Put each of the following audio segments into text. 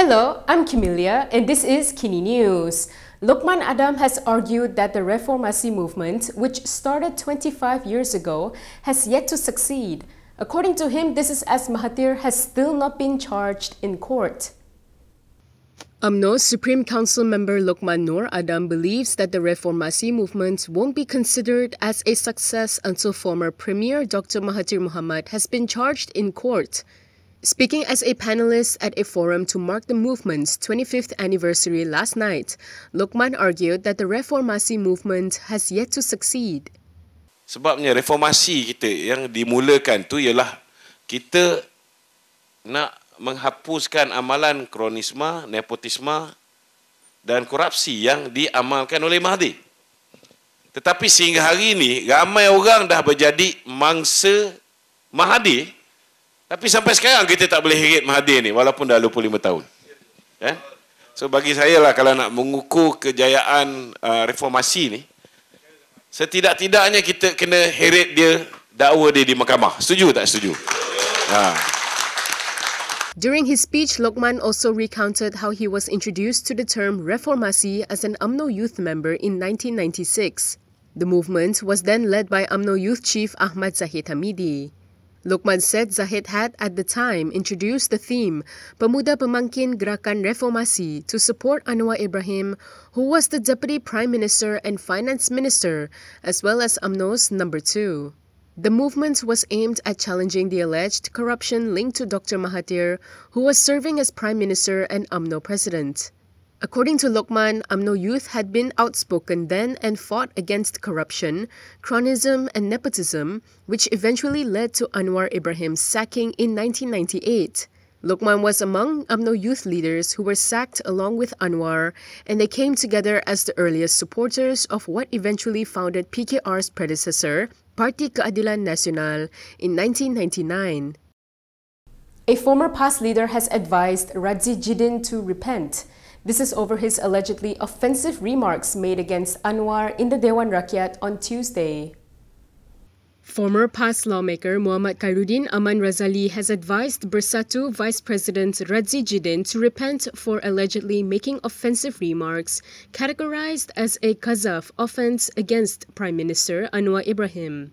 Hello, I'm Camelia and this is KiniNews. Lokman Adam has argued that the Reformasi movement, which started 25 years ago, has yet to succeed. According to him, this is as Mahathir has still not been charged in court. Umno Supreme Council member Lokman Noor Adam believes that the Reformasi movement won't be considered as a success until former Premier Dr Mahathir Mohamad has been charged in court. Speaking as a panelist at a forum to mark the movement's 25th anniversary last night, Lokman argued that the Reformasi movement has yet to succeed. Sebabnya reformasi kita yang dimulakan tu ialah kita nak menghapuskan amalan kronisme, nepotisme dan korupsi yang diamalkan oleh Mahathir. Tetapi sehingga hari ini ramai orang dah berjadi mangsa Mahathir. Tapi sampai sekarang kita tak boleh heret Mahathir ni walaupun dah 25 tahun. So bagi saya lah kalau nak mengukur kejayaan reformasi ni, setidak-tidaknya kita kena heret dia, dakwa dia di mahkamah. Setuju tak setuju? During his speech, Lokman also recounted how he was introduced to the term Reformasi as an Umno youth member in 1996. The movement was then led by Umno youth chief Ahmad Zahid Hamidi. Lokman said Zahid had, at the time, introduced the theme Pemuda Pemangkin Gerakan Reformasi to support Anwar Ibrahim, who was the Deputy Prime Minister and Finance Minister, as well as UMNO's number 2. The movement was aimed at challenging the alleged corruption linked to Dr Mahathir, who was serving as Prime Minister and UMNO President. According to Lokman, UMNO youth had been outspoken then and fought against corruption, cronyism and nepotism, which eventually led to Anwar Ibrahim's sacking in 1998. Lokman was among UMNO youth leaders who were sacked along with Anwar, and they came together as the earliest supporters of what eventually founded PKR's predecessor, Parti Keadilan Nasional, in 1999. A former PAS leader has advised Radzi to repent. This is over his allegedly offensive remarks made against Anwar in the Dewan Rakyat on Tuesday. Former PAS lawmaker Muhammad Khairuddin Aman Razali has advised Bersatu Vice President Radzi to repent for allegedly making offensive remarks categorized as a qazaf offense against Prime Minister Anwar Ibrahim.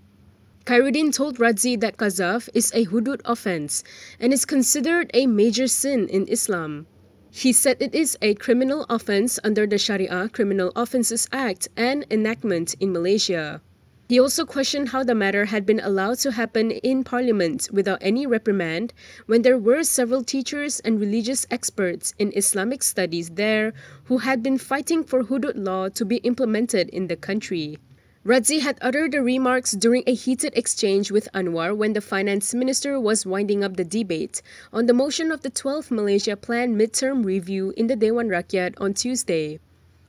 Khairuddin told Radzi that qazaf is a hudud offense and is considered a major sin in Islam. He said it is a criminal offence under the Sharia Criminal Offences Act and enactment in Malaysia. He also questioned how the matter had been allowed to happen in Parliament without any reprimand when there were several teachers and religious experts in Islamic studies there who had been fighting for hudud law to be implemented in the country. Radzi had uttered the remarks during a heated exchange with Anwar when the finance minister was winding up the debate on the motion of the 12th Malaysia Plan midterm review in the Dewan Rakyat on Tuesday.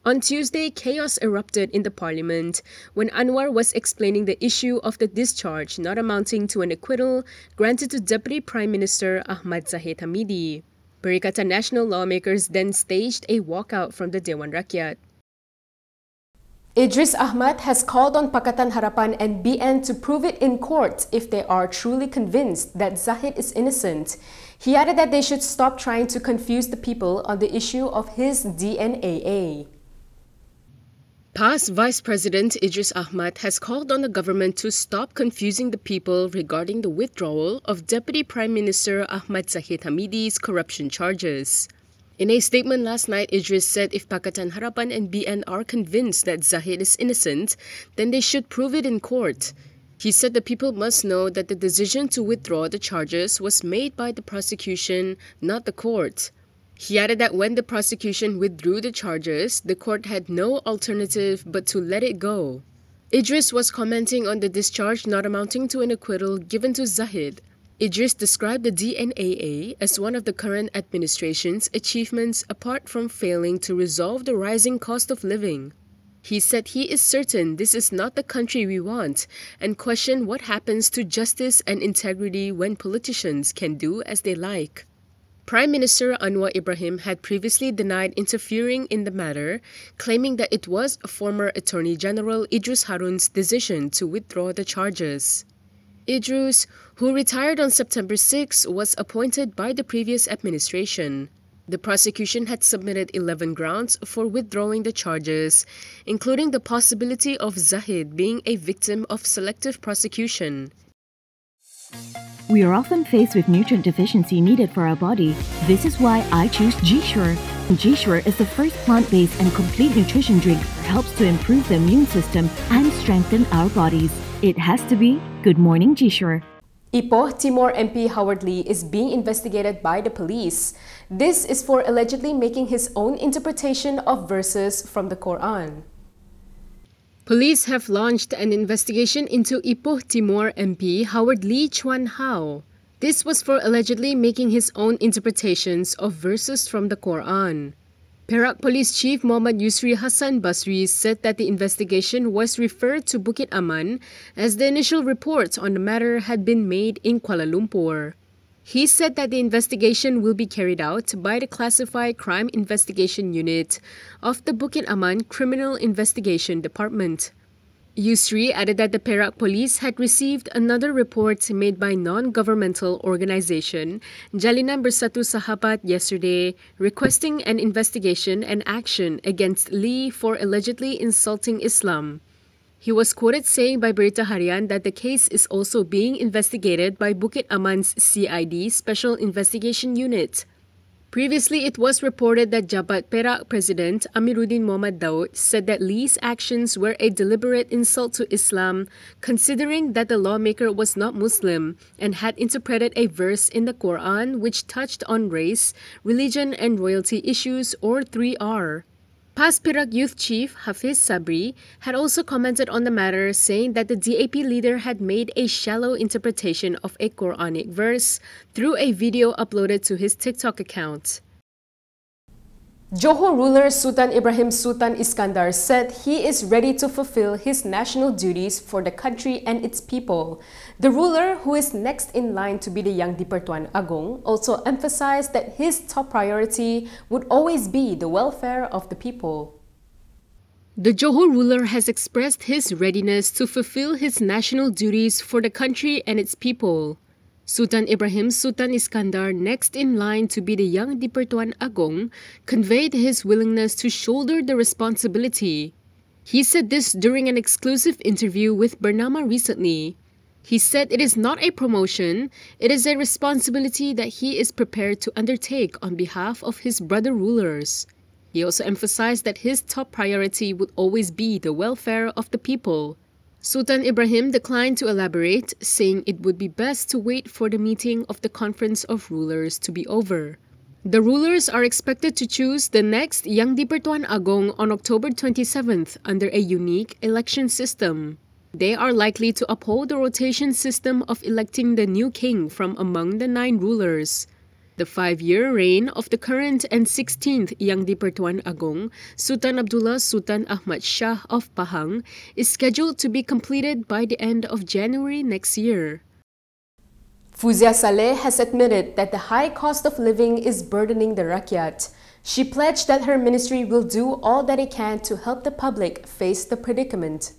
On Tuesday, chaos erupted in the parliament when Anwar was explaining the issue of the discharge not amounting to an acquittal granted to Deputy Prime Minister Ahmad Zahid Hamidi. Pakatan National lawmakers then staged a walkout from the Dewan Rakyat. Idris Ahmad has called on Pakatan Harapan and BN to prove it in court if they are truly convinced that Zahid is innocent. He added that they should stop trying to confuse the people on the issue of his DNAA. PAS Vice President Idris Ahmad has called on the government to stop confusing the people regarding the withdrawal of Deputy Prime Minister Ahmad Zahid Hamidi's corruption charges. In a statement last night, Idris said if Pakatan Harapan and BN are convinced that Zahid is innocent, then they should prove it in court. He said the people must know that the decision to withdraw the charges was made by the prosecution, not the court. He added that when the prosecution withdrew the charges, the court had no alternative but to let it go. Idris was commenting on the discharge not amounting to an acquittal given to Zahid. Idris described the DNAA as one of the current administration's achievements apart from failing to resolve the rising cost of living. He said he is certain this is not the country we want and questioned what happens to justice and integrity when politicians can do as they like. Prime Minister Anwar Ibrahim had previously denied interfering in the matter, claiming that it was former Attorney General Idris Harun's decision to withdraw the charges. Idris, who retired on September 6, was appointed by the previous administration. The prosecution had submitted 11 grounds for withdrawing the charges, including the possibility of Zahid being a victim of selective prosecution. We are often faced with nutrient deficiency needed for our body. This is why I choose G-Sure. G-Sure is the first plant-based and complete nutrition drink that helps to improve the immune system and strengthen our bodies. It has to be Good Morning G-Sure. Ipoh Timor MP Howard Lee is being investigated by the police. This is for allegedly making his own interpretation of verses from the Quran. Police have launched an investigation into Ipoh Timor MP Howard Lee Chuan Hao. This was for allegedly making his own interpretations of verses from the Quran. Perak Police Chief Muhammad Yusri Hassan Basri said that the investigation was referred to Bukit Aman as the initial report on the matter had been made in Kuala Lumpur. He said that the investigation will be carried out by the Classified Crime Investigation Unit of the Bukit Aman Criminal Investigation Department. Yusri added that the Perak Police had received another report made by non-governmental organisation Jalinan Bersatu Sahabat yesterday requesting an investigation and action against Lee for allegedly insulting Islam. He was quoted saying by Berita Harian that the case is also being investigated by Bukit Aman's CID Special Investigation Unit. Previously, it was reported that Jabat Perak President Amiruddin Muhammad Daud said that Lee's actions were a deliberate insult to Islam, considering that the lawmaker was not Muslim and had interpreted a verse in the Quran which touched on race, religion and royalty issues, or 3R. Past Perak Youth Chief Hafiz Sabri had also commented on the matter, saying that the DAP leader had made a shallow interpretation of a Quranic verse through a video uploaded to his TikTok account. Johor ruler Sultan Ibrahim Sultan Iskandar said he is ready to fulfill his national duties for the country and its people. The ruler, who is next in line to be the Yang di-Pertuan Agong, also emphasized that his top priority would always be the welfare of the people. The Johor ruler has expressed his readiness to fulfill his national duties for the country and its people. Sultan Ibrahim Sultan Iskandar, next in line to be the Yang di-Pertuan Agong, conveyed his willingness to shoulder the responsibility. He said this during an exclusive interview with Bernama recently. He said it is not a promotion, it is a responsibility that he is prepared to undertake on behalf of his brother rulers. He also emphasized that his top priority would always be the welfare of the people. Sultan Ibrahim declined to elaborate, saying it would be best to wait for the meeting of the Conference of Rulers to be over. The rulers are expected to choose the next Yang di-Pertuan Agong on October 27th under a unique election system. They are likely to uphold the rotation system of electing the new king from among the 9 rulers. The 5-year reign of the current and 16th Yang di-Pertuan Agong, Sultan Abdullah Sultan Ahmad Shah of Pahang, is scheduled to be completed by the end of January next year. Fusia Saleh has admitted that the high cost of living is burdening the rakyat. She pledged that her ministry will do all that it can to help the public face the predicament.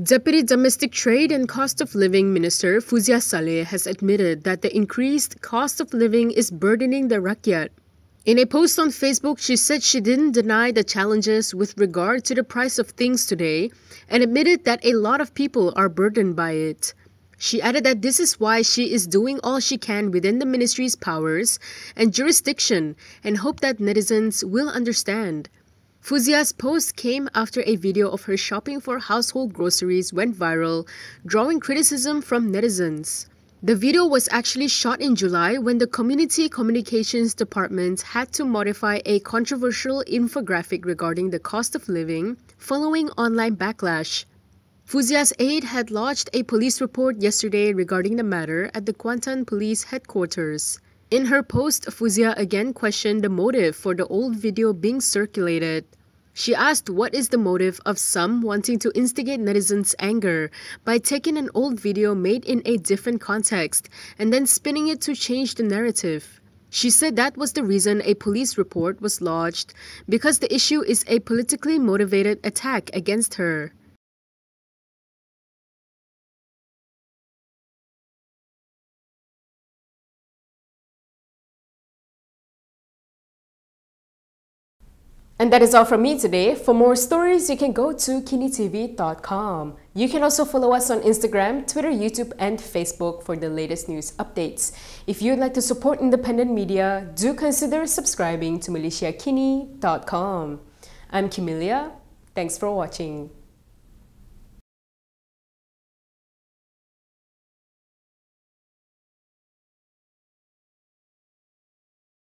Deputy Domestic Trade and Cost of Living Minister Fusia Saleh has admitted that the increased cost of living is burdening the rakyat. In a post on Facebook, she said she didn't deny the challenges with regard to the price of things today and admitted that a lot of people are burdened by it. She added that this is why she is doing all she can within the ministry's powers and jurisdiction and hope that netizens will understand. Fusia's post came after a video of her shopping for household groceries went viral, drawing criticism from netizens. The video was actually shot in July when the Community Communications Department had to modify a controversial infographic regarding the cost of living following online backlash. Fusia's aide had lodged a police report yesterday regarding the matter at the Kuantan Police Headquarters. In her post, Fusia again questioned the motive for the old video being circulated. She asked what is the motive of some wanting to instigate netizens' anger by taking an old video made in a different context and then spinning it to change the narrative. She said that was the reason a police report was lodged, because the issue is a politically motivated attack against her. And that is all from me today. For more stories, you can go to kinitv.com. You can also follow us on Instagram, Twitter, YouTube, and Facebook for the latest news updates. If you'd like to support independent media, do consider subscribing to MalaysiaKini.com. I'm Kimilia. Thanks for watching.